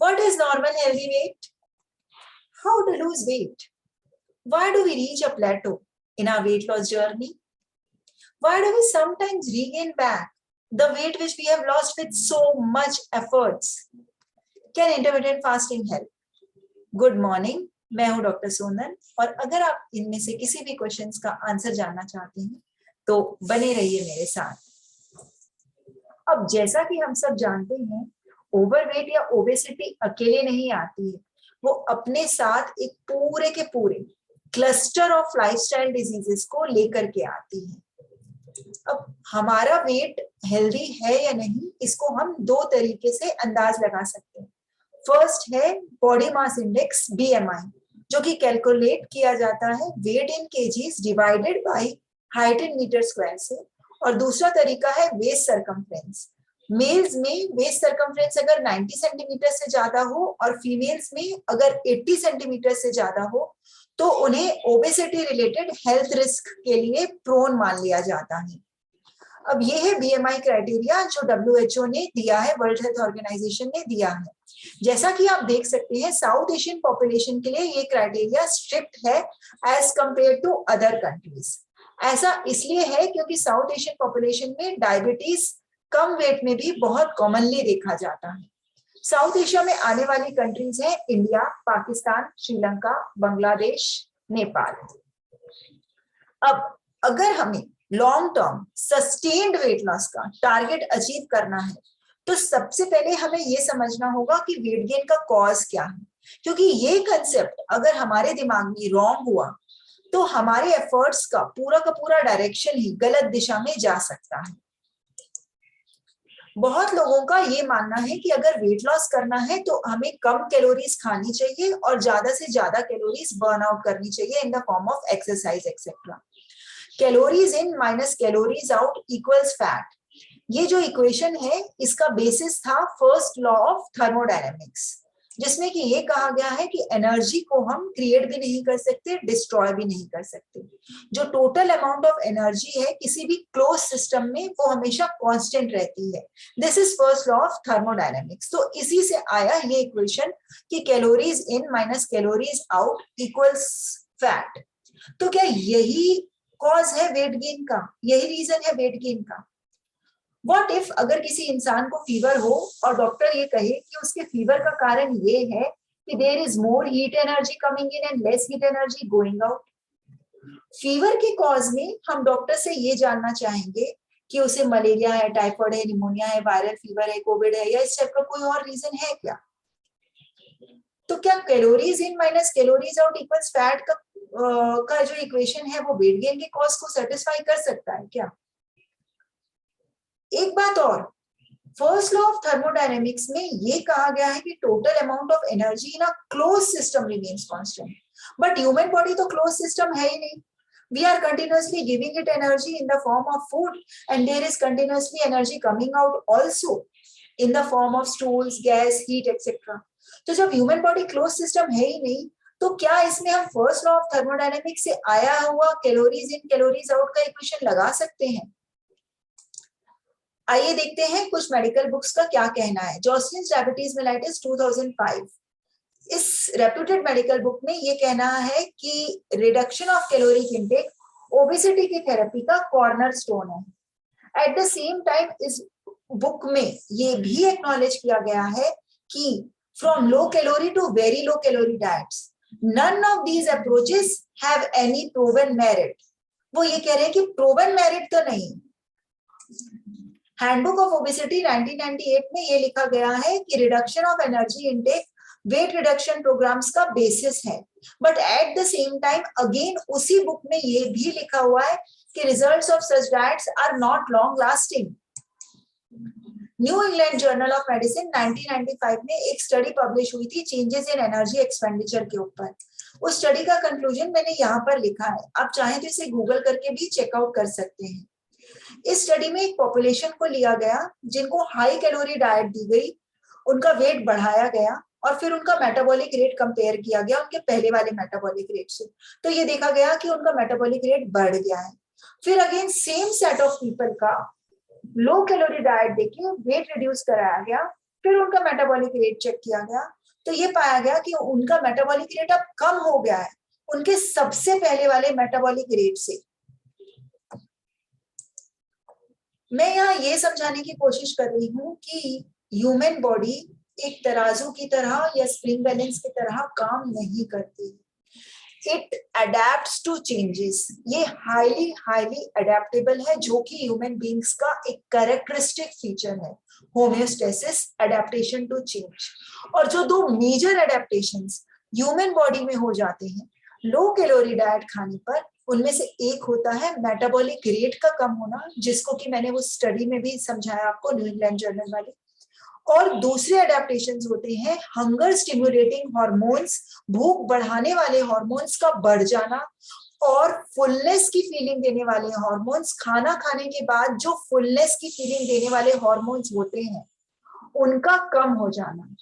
What is normal healthy weight? How to lose weight? Why do we reach a plateau in our weight loss journey? Why do we sometimes regain back the weight which we have lost with so much efforts? Can intermittent fasting help? Good morning, मैं हूं doctor Sonal और अगर आप इनमें से किसी भी questions का आंसर जानना चाहते हैं तो बने रहिए मेरे साथ। अब जैसा कि हम सब जानते हैं, ओवरवेट या ओबेसिटी अकेले नहीं आती है, वो अपने साथ एक पूरे के पूरे क्लस्टर ऑफ लाइफस्टाइल डिजीजेस को लेकर के आती है। अब हमारा वेट हेल्दी है या नहीं, इसको हम दो तरीके से अंदाज लगा सकते हैं। फर्स्ट है बॉडी मास इंडेक्स BMI, जो कि कैलकुलेट किया जाता है weight in kgs divided by height in metre square से, और दूसरा तरीका है वेस्ट सरकमफ्रेंस। मेल्स में वेस्ट सरकमफ्रेंस अगर 90 सेंटीमीटर से ज्यादा हो और फीमेल्स में अगर 80 सेंटीमीटर से ज्यादा हो तो उन्हें ओबेसिटी रिलेटेड हेल्थ रिस्क के लिए प्रोन मान लिया जाता है। अब ये है BMI क्राइटेरिया जो WHO ने दिया है, वर्ल्ड हेल्थ ऑर्गेनाइजेशन ने दिया है। जैसा कि आप देख सकते हैं, साउथ एशियन पॉपुलेशन के लिए ये क्राइटेरिया स्ट्रिक्ट है as compare to other countries. ऐसा इसलिए है क्योंकि साउथ एशियन पॉपुलेशन में डायबिटीज कम वेट में भी बहुत कॉमनली देखा जाता है। साउथ एशिया में आने वाली कंट्रीज हैं इंडिया, पाकिस्तान, श्रीलंका, बांग्लादेश, नेपाल। अब अगर हमें long term sustained weight loss का टारगेट अचीव करना है तो सबसे पहले हमें यह समझना होगा कि वेट गेन का कॉज क्या है, क्योंकि ये कंसेप्ट अगर हमारे दिमाग में रॉन्ग हुआ तो हमारे एफर्ट्स का पूरा डायरेक्शन ही गलत दिशा में जा सकता है। बहुत लोगों का ये मानना है कि अगर वेट लॉस करना है तो हमें कम कैलोरीज खानी चाहिए और ज्यादा से ज्यादा कैलोरीज बर्न आउट करनी चाहिए इन the form of exercise etcetera. Calories in minus calories out equals fat, ये जो इक्वेशन है इसका बेसिस था फर्स्ट लॉ ऑफ थर्मोडायनेमिक्स, जिसमें कि ये कहा गया है कि एनर्जी को हम क्रिएट भी नहीं कर सकते, डिस्ट्रॉय भी नहीं कर सकते। जो टोटल अमाउंट ऑफ एनर्जी है किसी भी क्लोज सिस्टम में वो हमेशा कांस्टेंट रहती है। This is first law of thermodynamics. तो इसी से आया ये इक्वेशन कि calories in minus calories out equals fat. तो क्या यही कॉज है वेट गेन का, यही रीजन है वेट गेन का? What if अगर किसी इंसान को फीवर हो और डॉक्टर ये कहे कि उसके फीवर का कारण ये है कि there is more heat energy coming in and less heat energy going out. Fever के कॉज में हम डॉक्टर से ये जानना चाहेंगे कि उसे मलेरिया है, टाइफाइड है, निमोनिया है, वायरल फीवर है, कोविड है, या इस टाइप का कोई और रीजन है क्या? तो क्या calories in minus calories out equals fat का जो इक्वेशन है वो वेट गेन के कॉज को सेटिस्फाई कर सकता है क्या? एक बात और, फर्स्ट लॉ ऑफ थर्मोडायनेमिक्स में ये कहा गया है कि total amount of energy in a close system remains constant, but human body तो क्लोज सिस्टम है ही नहीं। We are continuously giving it energy in the form of food and there is continuously energy coming out also in the form of stools, gas, heat etcetera. तो जब human body close system है ही नहीं तो क्या इसमें हम first law of thermodynamics से आया हुआ कैलोरीज इन कैलोरीज आउट का इक्वेशन लगा सकते हैं? आइए देखते हैं कुछ मेडिकल बुक्स का क्या कहना है। जॉसलिन्स डायबिटीज मेलाइटिस 2005, इस रेप्यूटेड मेडिकल बुक में ये कहना है कि reduction of caloric intake obesity की थेरेपी का कॉर्नरस्टोन है। एट द सेम टाइम इस बुक में ये भी एक्नॉलेज किया गया है कि from low calorie to very low calorie diets none of these approaches have any proven merit. वो ये कह रहे हैं कि प्रूवन मेरिट तो नहीं। हैंडबुक ऑफ ओबेसिटी 1998 में ये लिखा गया है कि reduction of energy intake weight reduction programs का बेसिस है, but at the same time again उसी बुक में ये भी लिखा हुआ है कि results of such diets are not long lasting. New England Journal of Medicine 1995 में एक स्टडी पब्लिश हुई थी चेंजेस इन एनर्जी एक्सपेंडिचर के ऊपर। उस स्टडी का कंक्लूजन मैंने यहाँ पर लिखा है, आप चाहें तो इसे गूगल करके भी चेकआउट कर सकते हैं। इस स्टडी में एक पॉपुलेशन को लिया गया जिनको हाई कैलोरी डाइट दी गई, उनका वेट बढ़ाया गया और फिर उनका मेटाबॉलिक रेट कंपेयर किया गया उनके पहले वाले मेटाबॉलिक रेट से। तो ये देखा गया कि उनका मेटाबॉलिक रेट बढ़ गया है। फिर again same set of people का लो कैलोरी डाइट देके वेट रिड्यूस कराया गया फिर उनका मेटाबॉलिक रेट चेक किया गया तो ये पाया गया कि उनका मेटाबॉलिक रेट अब कम हो गया है उनके सबसे पहले वाले मेटाबॉलिक रेट से। मैं यहाँ ये समझाने की कोशिश कर रही हूँ कि ह्यूमन बॉडी एक तराजू की तरह या स्प्रिंग बैलेंस की तरह काम नहीं करती। It adapts to changes. ये हाईली हाईली अडेप्टेबल है, जो कि ह्यूमन बींग्स का एक कैरेक्टरिस्टिक फीचर है, होम्योस्टेसिस, अडेप्टेशन टू चेंज। और जो दो मेजर अडेप्टेशंस ह्यूमन बॉडी में हो जाते हैं लो कैलोरी डाइट खाने पर, उनमें से एक होता है मेटाबॉलिक रेट का कम होना, जिसको कि मैंने वो स्टडी में भी समझाया आपको, न्यू इंग्लैंड जर्नल वाली। और दूसरे अडेप्टेशंस होते हैं हंगर स्टिमुलेटिंग हार्मोन्स, भूख बढ़ाने वाले हार्मोन्स का बढ़ जाना, और फुलनेस की फीलिंग देने वाले हार्मोन्स, खाना खाने के बाद जो फुलनेस की फीलिंग देने वाले हार्मोन्स होते हैं उनका कम हो जाना।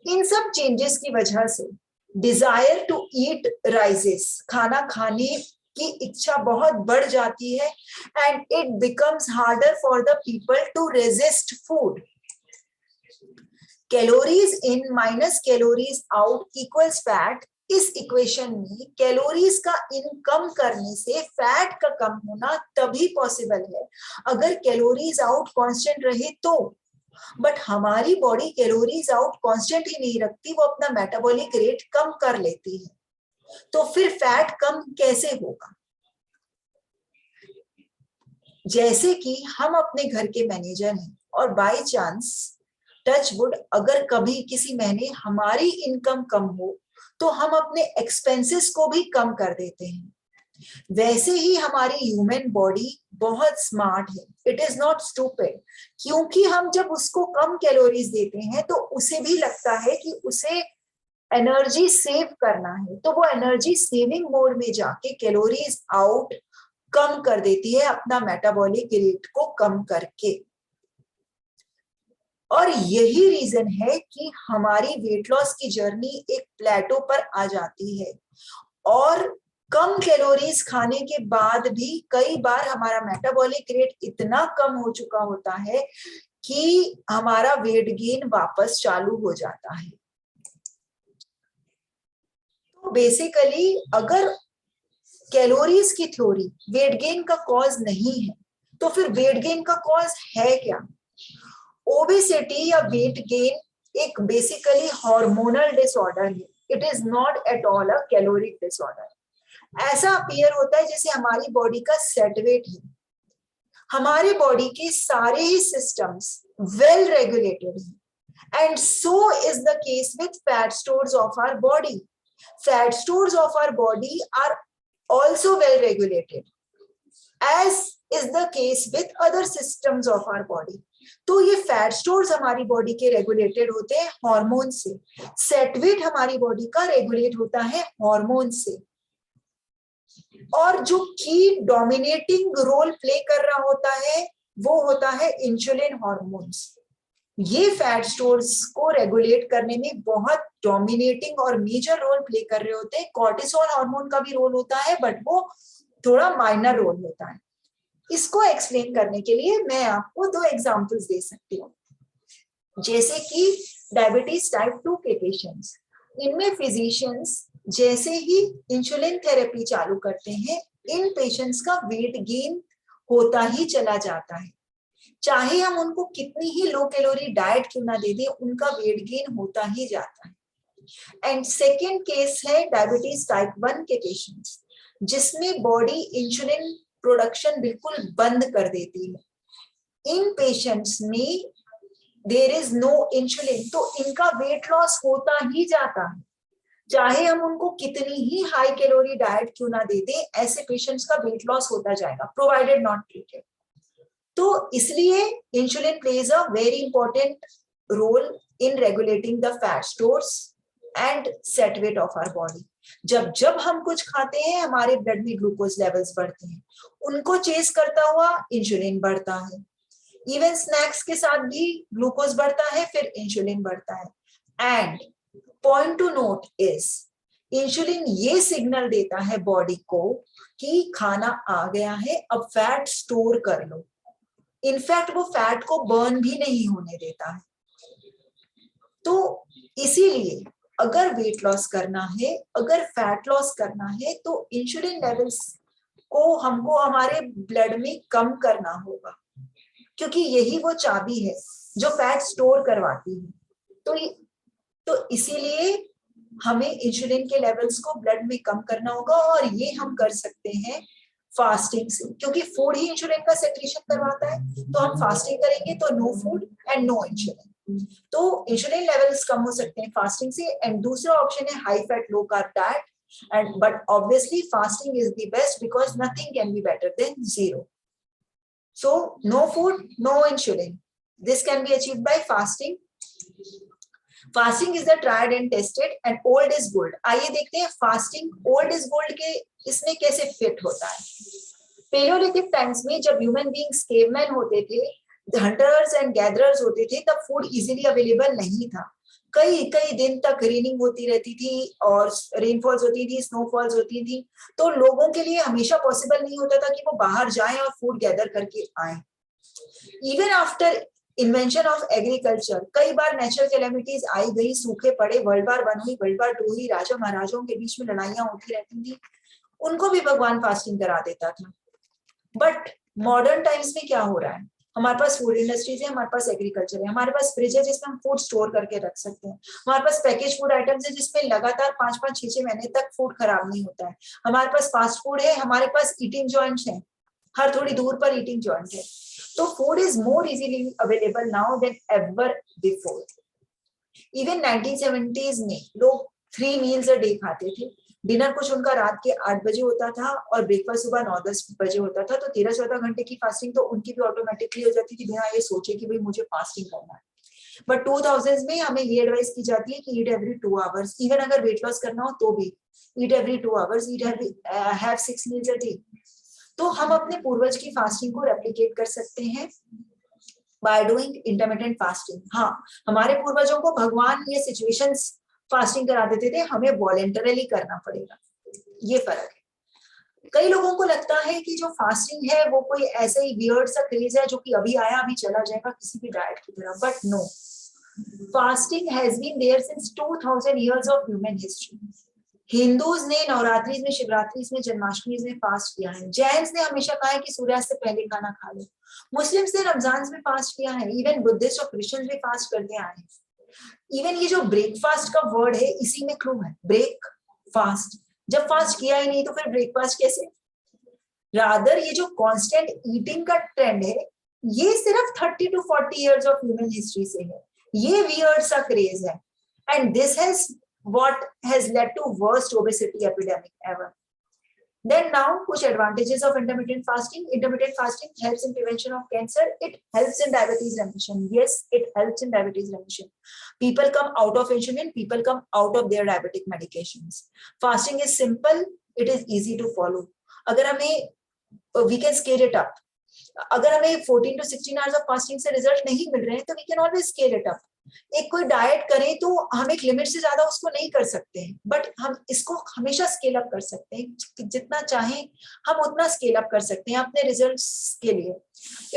इन सब चेंजेस की वजह से डिजायर टू ईट राइजेस, खाना खाने की इच्छा बहुत बढ़ जाती है, and it becomes harder for the people to resist food. Calories in minus calories out equals fat. इस इक्वेशन में कैलोरीज का इन कम करने से फैट का कम होना तभी पॉसिबल है अगर कैलोरीज आउट कांस्टेंट रहे तो। बट हमारी बॉडी कैलोरीज आउट कांस्टेंट ही नहीं रखती, वो अपना मेटाबॉलिक रेट कम कर लेती है, तो फिर फैट कम कैसे होगा? जैसे कि हम अपने घर के मैनेजर हैं और बाय चांस टच वुड अगर कभी किसी महीने हमारी इनकम कम हो तो हम अपने एक्सपेंसेस को भी कम कर देते हैं। वैसे ही हमारी ह्यूमन बॉडी बहुत स्मार्ट है, इट इज नॉट स्टूपिड, क्योंकि हम जब उसको कम कैलोरीज देते हैं तो उसे भी लगता है कि उसे एनर्जी सेव करना है, तो वो एनर्जी सेविंग मोड में जाके कैलोरीज आउट कम कर देती है अपना मेटाबॉलिक रेट को कम करके। और यही रीजन है कि हमारी वेट लॉस की जर्नी एक प्लेटो पर आ जाती है, और कम कैलोरीज खाने के बाद भी कई बार हमारा मेटाबॉलिक रेट इतना कम हो चुका होता है कि हमारा वेट गेन वापस चालू हो जाता है। तो बेसिकली अगर कैलोरीज की थ्योरी वेट गेन का कॉज नहीं है तो फिर वेट गेन का कॉज है क्या? ओबेसिटी या वेट गेन एक बेसिकली हार्मोनल डिसऑर्डर है, it is not at all a caloric disorder. ऐसा अपीयर होता है जैसे हमारी बॉडी का सेट वेट है, हमारे बॉडी के सारे ही सिस्टम्स वेल रेगुलेटेड हैं, and so is the case with fat stores of our body. Fat stores of our body are also well regulated, as is the case with other systems of our body. तो ये fat stores हमारी body के regulated होते हैं hormone से, set wait हमारी body का regulate होता है हार्मोन से, और जो की डोमिनेटिंग रोल प्ले कर रहा होता है वो होता है इंसुलिन हार्मोन्स। ये फैट स्टोर्स को रेगुलेट करने में बहुत डोमिनेटिंग और मेजर रोल प्ले कर रहे होते हैं। कॉर्टिसोल हार्मोन का भी रोल होता है बट वो थोड़ा माइनर रोल होता है। इसको एक्सप्लेन करने के लिए मैं आपको दो एग्जांपल्स दे सकती हूँ, जैसे कि डायबिटीज टाइप 2 के पेशेंट्स। इनमें फिजिशियंस जैसे ही इंसुलिन थेरेपी चालू करते हैं इन पेशेंट्स का वेट गेन होता ही चला जाता है, चाहे हम उनको कितनी ही लो कैलोरी डाइट क्यों ना दे दें, उनका वेट गेन होता ही जाता है। एंड सेकेंड केस है डायबिटीज टाइप 1 के पेशेंट्स, जिसमें बॉडी इंसुलिन प्रोडक्शन बिल्कुल बंद कर देती है। इन पेशेंट्स में देयर इज नो इंसुलिन, तो इनका वेट लॉस होता ही जाता है, चाहे हम उनको कितनी ही हाई कैलोरी डाइट क्यों ना दे दें, ऐसे पेशेंट्स का वेट लॉस होता जाएगा प्रोवाइडेड नॉट ट्रीटेड। तो इसलिए insulin plays a very important role in regulating the fat stores and set weight of our body. जब जब हम कुछ खाते हैं हमारे ब्लड में ग्लूकोज लेवल्स बढ़ते हैं, उनको चेस करता हुआ इंसुलिन बढ़ता है। इवन स्नैक्स के साथ भी ग्लूकोज बढ़ता है फिर इंसुलिन बढ़ता है। And point two note is insulin ये सिग्नल देता है बॉडी को कि खाना आ गया है, अब फैट स्टोर कर लो। इनफैक्ट वो फैट को बर्न भी नहीं होने देता है। तो इसीलिए अगर वेट लॉस करना है, अगर फैट लॉस करना है, तो इंसुलिन लेवल्स को हमको हमारे ब्लड में कम करना होगा, क्योंकि यही वो चाबी है जो फैट स्टोर करवाती है। तो इसीलिए हमें इंसुलिन के लेवल्स को ब्लड में कम करना होगा, और ये हम कर सकते हैं फास्टिंग से, क्योंकि फूड ही इंसुलिन का सेक्रेशन करवाता है। तो हम फास्टिंग करेंगे तो no food and no insulin, तो इंसुलिन लेवल्स कम हो सकते हैं फास्टिंग से। एंड दूसरा ऑप्शन है high fat low carb diet, and but obviously fasting is the best because nothing can be better than zero. So no food, no insulin, this can be achieved by fasting. Fasting is the tried and tested and old is gold. आइए देखते हैं fasting old is gold के इसमें कैसे fit होता है। Palaeolithic times में जब ह्यूमन बीइंग्स केवमैन होते थे, हंटर्स एंड गैदरर्स होते थे, तब फूड इजीली अवेलेबल नहीं था। कई कई दिन तक रेनिंग होती रहती थी और रेनफॉल्स होती थी, स्नोफॉल्स होती थी, तो लोगों के लिए हमेशा पॉसिबल नहीं होता था कि वो बाहर जाएं और फूड गैदर करके आए। Even after invention of agriculture कई बार नेचुरल कैलेमिटीज आई गई, सूखे पड़े, वर्ल्ड वार 1 हुई, वर्ल्ड वार 2 हुई, राजा महाराजाओं के बीच में लड़ाइयां होती रहती थी, उनको भी भगवान फास्टिंग करा देता था। बट मॉडर्न टाइम्स में क्या हो रहा है, हमारे पास फूड इंडस्ट्रीज है, हमारे पास एग्रीकल्चर है, हमारे पास फ्रिज है जिसमें हम फूड स्टोर करके रख सकते हैं, हमारे पास पैकेज फूड आइटम्स है जिसमें लगातार 5-5, 6-6 महीने तक फूड खराब नहीं होता है, हमारे पास फास्ट फूड है, हमारे पास ईटिंग जॉइंट्स हैं, हर थोड़ी दूर पर ईटिंग जॉइंट है। तो food is more easily available now then ever before. Even 1970s में लोग 3 मील्स अ डे खाते थे। डिनर कुछ उनका रात के 8 बजे होता था और ब्रेकफास्ट सुबह 9-10 बजे होता था, तो 13-14 घंटे की फास्टिंग तो उनकी भी ऑटोमेटिकली हो जाती थी बिना ये सोचे कि भाई मुझे फास्टिंग करना है। बट 2000s में हमें ये एडवाइस की जाती है कि ईट एवरी 2 आवर्स, इवन अगर वेट लॉस करना हो तो भी eat every 2 hours, eat have 6 meals a day. तो हम अपने पूर्वज की फास्टिंग को रेप्लिकेट कर सकते हैं बाय डूइंग इंटरमिटेंट फास्टिंग। हाँ, हमारे पूर्वजों को भगवान ये सिचुएशंस फास्टिंग करा देते थे, हमें वॉलेंटरली करना पड़ेगा, ये फर्क है। कई लोगों को लगता है कि जो फास्टिंग है वो कोई ऐसे ही वियर्ड सा क्रेज है जो कि अभी आया अभी चला जाएगा किसी भी डाइट की तरह, but no, fasting has been there since 2000 years of human history. Hindus ने नवरात्रि में, शिवरात्रि में, जन्माष्टमी में फास्ट किया है, जैन्स ने हमेशा कहा है कि सूर्यास्त से पहले खाना खा लो, मुस्लिम्स ने रमजान में फास्ट किया है, इवन बुद्धिस्ट और क्रिश्चियंस भी फास्ट करते आए हैं। इवन ये जो ब्रेकफास्ट का वर्ड है इसी में क्लू है, ब्रेक फास्ट, जब फास्ट किया ही नहीं तो फिर ब्रेकफास्ट कैसे। रादर ये जो कांस्टेंट ईटिंग का ट्रेंड है ये सिर्फ 30 to 40 years of human history से है, ये वियर्ड सा क्रेज है, and this has what has led to worst obesity epidemic ever. Then now, कुछ advantages of intermittent fasting. Intermittent fasting helps in prevention of cancer. It helps in diabetes remission. Yes, it helps in diabetes remission. People come out of insulin. People come out of their diabetic medications. Fasting is simple. It is easy to follow. अगर हमें we can scale it up. अगर हमें 14 to 16 hours of fasting से result नहीं मिल रहे हैं तो we can always scale it up. एक कोई डाइट करें तो हम एक लिमिट से ज्यादा उसको नहीं कर सकते हैं, बट हम इसको हमेशा स्केल अप कर सकते हैं, जितना चाहें हम उतना स्केल अप कर सकते हैं अपने रिजल्ट्स के लिए।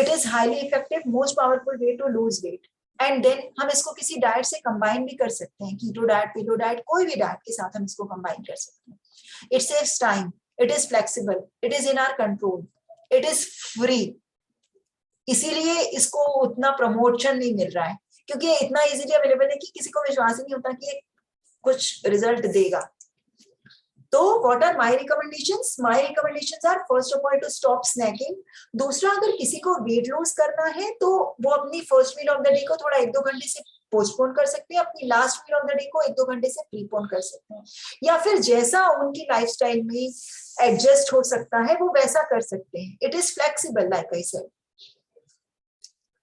It is highly effective, most powerful way to lose weight, and then हम इसको किसी डाइट से कंबाइन भी कर सकते हैं, कीटो डाइट, पीटो डाइट, कोई भी डाइट के साथ हम इसको कंबाइन कर सकते हैं। It saves time, it is flexible, it is in our control, it is free, इसीलिए इसको उतना प्रमोशन नहीं मिल रहा है, क्योंकि ये इतना इजीली अवेलेबल है कि किसी को विश्वास ही नहीं होता कि कुछ रिजल्ट देगा। तो what are my recommendations? My recommendations are first of all to stop snacking. दूसरा, अगर किसी को वेट लॉस करना है तो वो अपनी first meal of the day को थोड़ा 1-2 घंटे से पोस्टपोन कर सकते हैं, अपनी last meal of the day को 1-2 घंटे से प्रीपोन कर सकते हैं, या फिर जैसा उनकी लाइफस्टाइल में एडजस्ट हो सकता है वो वैसा कर सकते हैं। It is flexible like I said.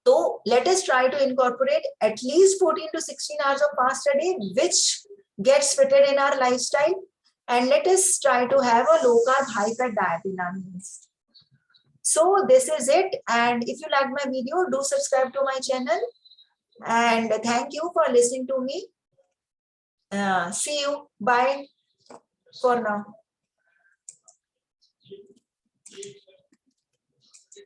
So let us try to incorporate at least 14 to 16 hours of fast a day, which gets fitted in our lifestyle, and let us try to have a low carb, high fat diet in our meals. So this is it, and if you like my video, do subscribe to my channel, and thank you for listening to me. See you. Bye for now.